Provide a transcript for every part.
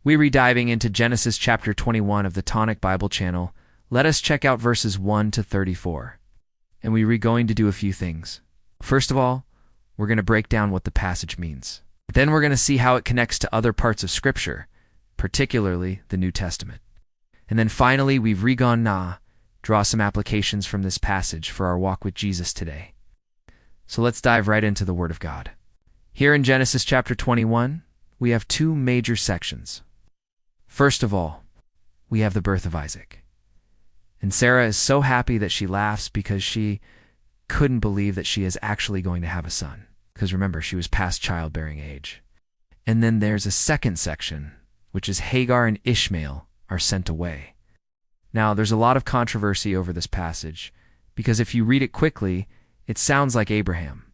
We re-diving into Genesis chapter 21 of the Tonic Bible channel. Let us check out verses 1 to 34. And we're going to do a few things. First of all, we're going to break down what the passage means. Then we're going to see how it connects to other parts of Scripture, particularly the New Testament. And then finally, draw some applications from this passage for our walk with Jesus today. So let's dive right into the Word of God. Here in Genesis chapter 21, we have two major sections. First of all, we have the birth of Isaac. And Sarah is so happy that she laughs because she couldn't believe that she is actually going to have a son. Because remember, she was past childbearing age. And then there's a second section, which is Hagar and Ishmael are sent away. Now, there's a lot of controversy over this passage, because if you read it quickly, it sounds like Abraham.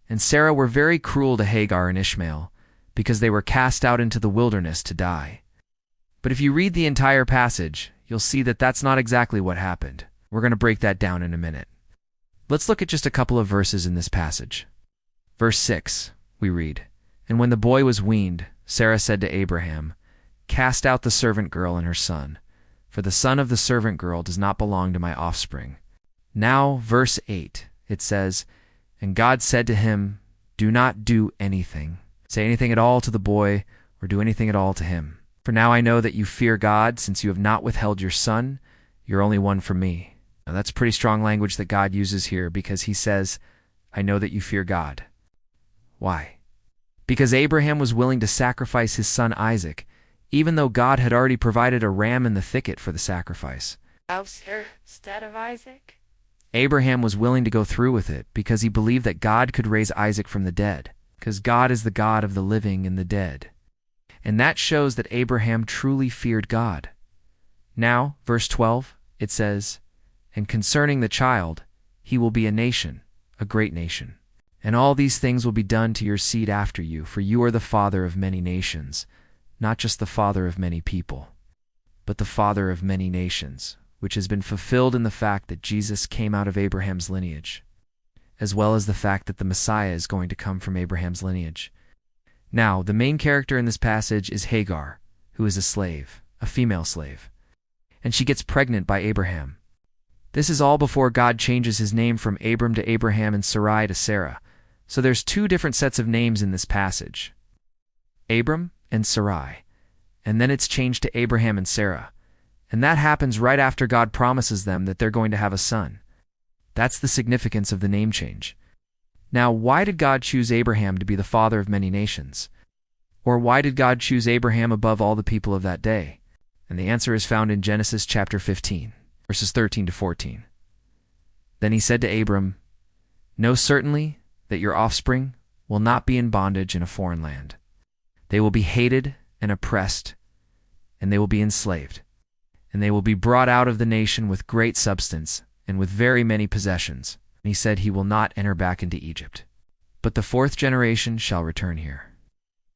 And Sarah were very cruel to Hagar and Ishmael, because they were cast out into the wilderness to die. But if you read the entire passage, you'll see that that's not exactly what happened. We're going to break that down in a minute. Let's look at just a couple of verses in this passage. Verse 6, we read, "And when the boy was weaned, Sarah said to Abraham, 'Cast out the servant girl and her son, for the son of the servant girl does not belong to my offspring.'" Now, verse 8, it says, "And God said to him, 'Do not do anything, say anything at all to the boy, or do anything at all to him. For now I know that you fear God, since you have not withheld your son, your only one, from me.'" Now that's pretty strong language that God uses here, because he says, "I know that you fear God." Why? Because Abraham was willing to sacrifice his son Isaac, even though God had already provided a ram in the thicket for the sacrifice. Instead of Isaac? Abraham was willing to go through with it because he believed that God could raise Isaac from the dead, because God is the God of the living and the dead. And that shows that Abraham truly feared God. Now, verse 12, it says, "And concerning the child, he will be a nation, a great nation. And all these things will be done to your seed after you, for you are the father of many nations, not just the father of many people, but the father of many nations," which has been fulfilled in the fact that Jesus came out of Abraham's lineage, as well as the fact that the Messiah is going to come from Abraham's lineage. Now, the main character in this passage is Hagar, who is a slave, a female slave, and she gets pregnant by Abraham. This is all before God changes his name from Abram to Abraham and Sarai to Sarah. So there's two different sets of names in this passage, Abram and Sarai, and then it's changed to Abraham and Sarah. And that happens right after God promises them that they're going to have a son. That's the significance of the name change. Now, why did God choose Abraham to be the father of many nations? Or why did God choose Abraham above all the people of that day? And the answer is found in Genesis chapter 15, verses 13 to 14. "Then he said to Abram, 'Know certainly that your offspring will not be in bondage in a foreign land. They will be hated and oppressed, and they will be enslaved. And they will be brought out of the nation with great substance and with very many possessions.' And he said he will not enter back into Egypt. But the fourth generation shall return here.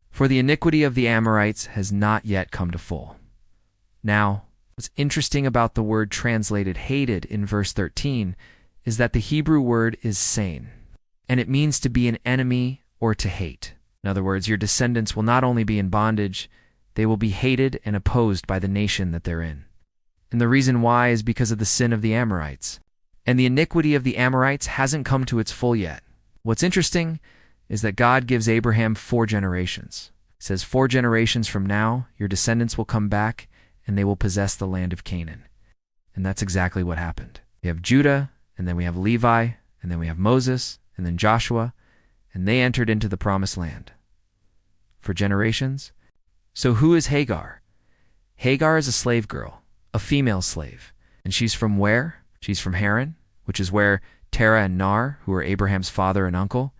For the iniquity of the Amorites has not yet come to full." Now, what's interesting about the word translated hated in verse 13 is that the Hebrew word is sain, and it means to be an enemy or to hate. In other words, your descendants will not only be in bondage, they will be hated and opposed by the nation that they're in. And the reason why is because of the sin of the Amorites. And the iniquity of the Amorites hasn't come to its full yet. What's interesting is that God gives Abraham 4 generations. It says 4 generations from now, your descendants will come back and they will possess the land of Canaan. And that's exactly what happened. We have Judah, and then we have Levi, and then we have Moses, and then Joshua, and they entered into the promised land. For generations. So who is Hagar? Hagar is a slave girl, a female slave. And she's from where? She's from Haran, which is where Terah and Nar, who were Abraham's father and uncle,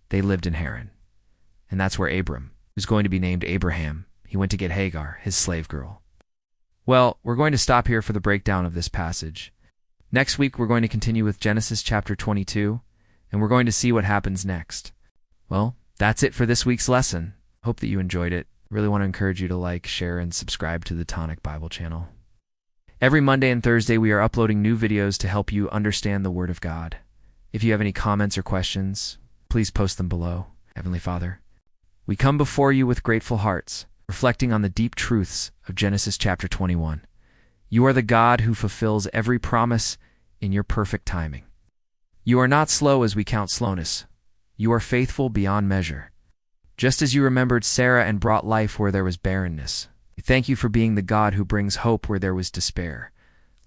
they lived in Haran. And that's where Abram, who's going to be named Abraham, he went to get Hagar, his slave girl. Well, we're going to stop here for the breakdown of this passage. Next week, we're going to continue with Genesis chapter 22, and we're going to see what happens next. Well, that's it for this week's lesson. Hope that you enjoyed it. Really want to encourage you to like, share, and subscribe to the Tonic Bible channel. Every Monday and Thursday, we are uploading new videos to help you understand the Word of God. If you have any comments or questions, please post them below. Heavenly Father, we come before you with grateful hearts, reflecting on the deep truths of Genesis chapter 21. You are the God who fulfills every promise in your perfect timing. You are not slow as we count slowness. You are faithful beyond measure. Just as you remembered Sarah and brought life where there was barrenness, we thank you for being the God who brings hope where there was despair,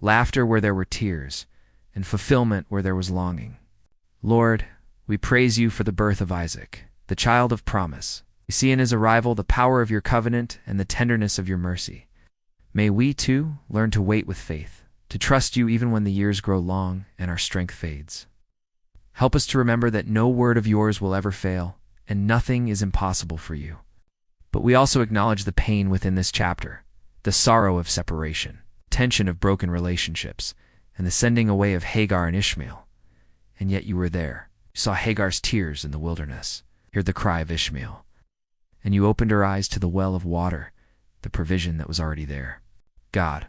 laughter where there were tears, and fulfillment where there was longing. Lord, we praise you for the birth of Isaac, the child of promise. We see in his arrival the power of your covenant and the tenderness of your mercy. May we, too, learn to wait with faith, to trust you even when the years grow long and our strength fades. Help us to remember that no word of yours will ever fail, and nothing is impossible for you. But we also acknowledge the pain within this chapter, the sorrow of separation, tension of broken relationships, and the sending away of Hagar and Ishmael. And yet you were there. You saw Hagar's tears in the wilderness, heard the cry of Ishmael, and you opened her eyes to the well of water, the provision that was already there. God,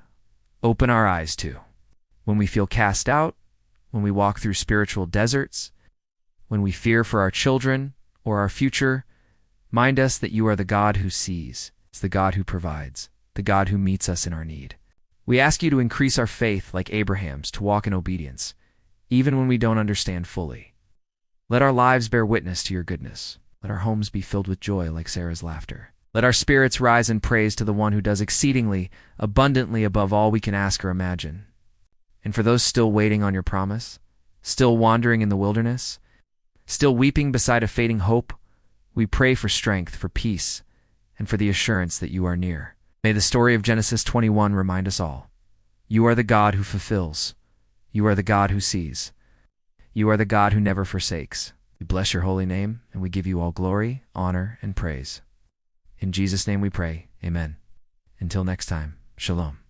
open our eyes too. When we feel cast out, when we walk through spiritual deserts, when we fear for our children or our future, mind us that you are the God who sees, it's the God who provides, the God who meets us in our need. We ask you to increase our faith like Abraham's, to walk in obedience, even when we don't understand fully. Let our lives bear witness to your goodness. Let our homes be filled with joy like Sarah's laughter. Let our spirits rise in praise to the one who does exceedingly, abundantly above all we can ask or imagine. And for those still waiting on your promise, still wandering in the wilderness, still weeping beside a fading hope, we pray for strength, for peace, and for the assurance that you are near. May the story of Genesis 21 remind us all. You are the God who fulfills. You are the God who sees. You are the God who never forsakes. We bless your holy name, and we give you all glory, honor, and praise. In Jesus' name we pray, amen. Until next time, shalom.